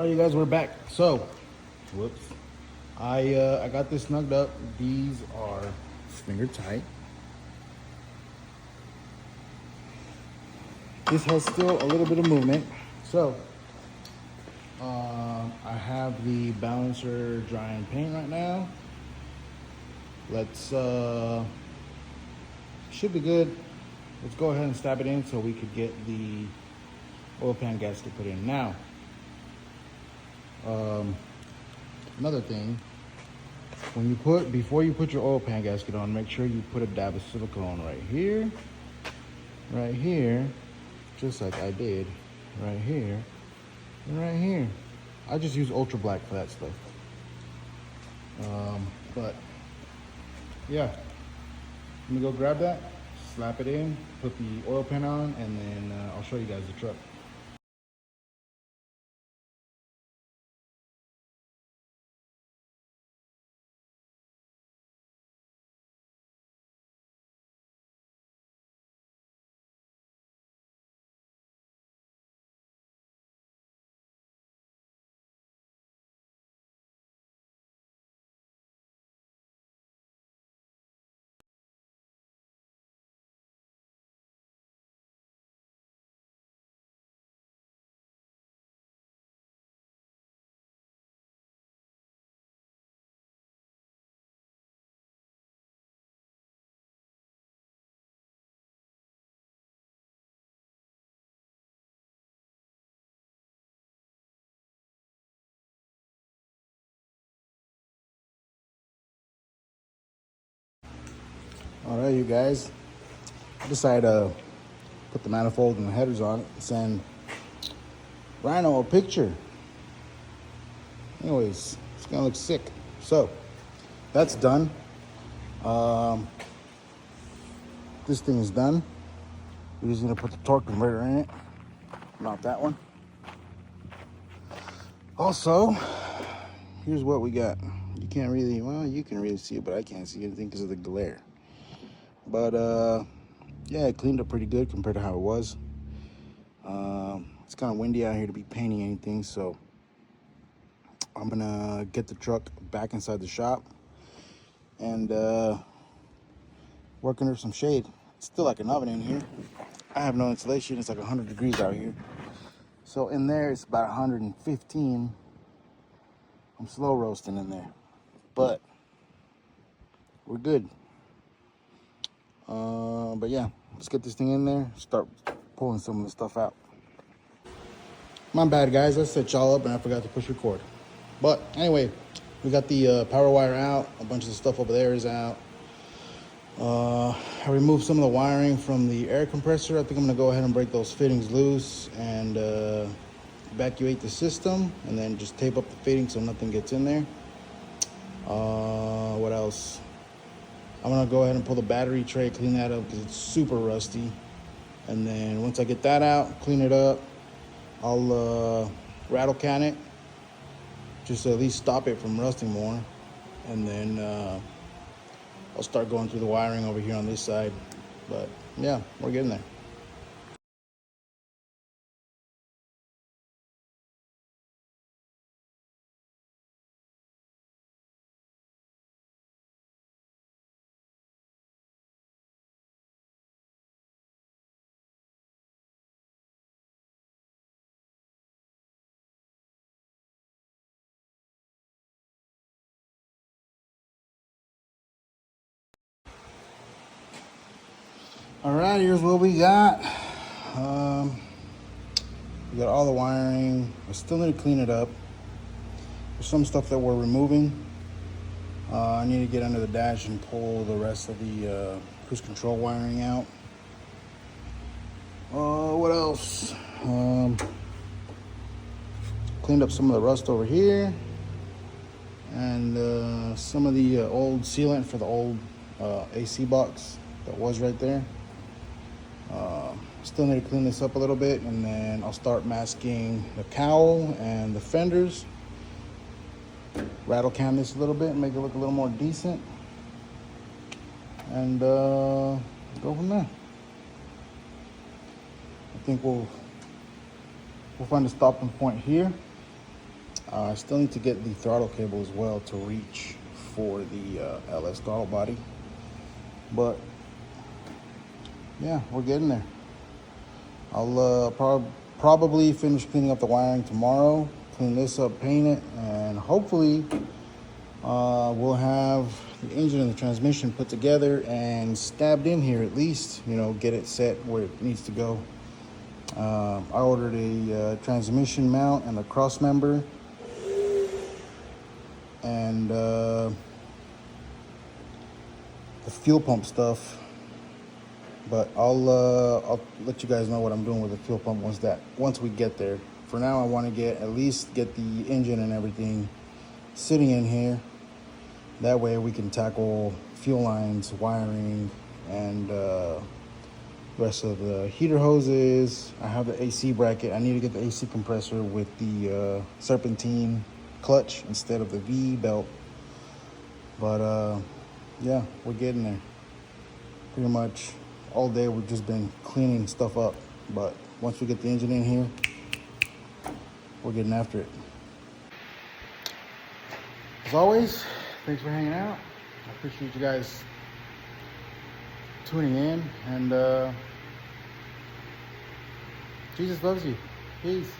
All right, you guys, we're back. So, whoops, I got this snugged up. These are finger tight. This has still a little bit of movement. So, I have the balancer drying paint right now. Let's should be good. Let's go ahead and stab it in so we could get the oil pan gasket put in now. Another thing, before you put your oil pan gasket on, make sure you put a dab of silicone right here, just like I did, right here, and right here. I just use ultra black for that stuff. But yeah, let me go grab that, slap it in, put the oil pan on, and then I'll show you guys the truck. All right, you guys, I decided to put the manifold and the headers on it and send Rhino a picture. Anyways, it's gonna look sick. So that's done. This thing is done. We're just gonna put the torque converter in it, not that one. Also, here's what we got. You can't really, well, you can really see it, but I can't see anything because of the glare. But yeah, it cleaned up pretty good compared to how it was. It's kind of windy out here to be painting anything, so I'm gonna get the truck back inside the shop and work under some shade. It's still like an oven in here. I have no insulation. It's like 100 degrees out here. So in there, it's about 115. I'm slow roasting in there, but we're good. But yeah, let's get this thing in there, start pulling some of the stuff out. My bad, guys. I set y'all up and I forgot to push record. But anyway, we got the power wire out. A bunch of the stuff over there is out. I removed some of the wiring from the air compressor. I think I'm gonna go ahead and break those fittings loose and evacuate the system, and then just tape up the fittings so nothing gets in there. What else? I'm gonna go ahead and pull the battery tray, clean that up because it's super rusty. And then once I get that out, clean it up, I'll rattle can it, just to at least stop it from rusting more. And then I'll start going through the wiring over here on this side. But yeah, we're getting there. All right, here's what we got. We got all the wiring. I still need to clean it up. There's some stuff that we're removing. I need to get under the dash and pull the rest of the cruise control wiring out. What else? Cleaned up some of the rust over here. And some of the old sealant for the old AC box that was right there. Still need to clean this up a little bit, and then I'll start masking the cowl and the fenders. Rattle can this a little bit and make it look a little more decent, and go from there. I think we'll find a stopping point here, I still need to get the throttle cable as well to reach for the LS throttle body. But yeah, we're getting there. I'll probably finish cleaning up the wiring tomorrow, clean this up, paint it, and hopefully we'll have the engine and the transmission put together and stabbed in here at least, you know, get it set where it needs to go. I ordered a transmission mount and a cross member, and the fuel pump stuff. But I'll let you guys know what I'm doing with the fuel pump once we get there. For now, I want to at least get the engine and everything sitting in here. That way we can tackle fuel lines, wiring, and rest of the heater hoses. I have the AC bracket. I need to get the AC compressor with the serpentine clutch instead of the V belt. But yeah, we're getting there. Pretty much all day we've just been cleaning stuff up, but once we get the engine in here, we're getting after it. As always, thanks for hanging out. I appreciate you guys tuning in, and Jesus loves you. Peace.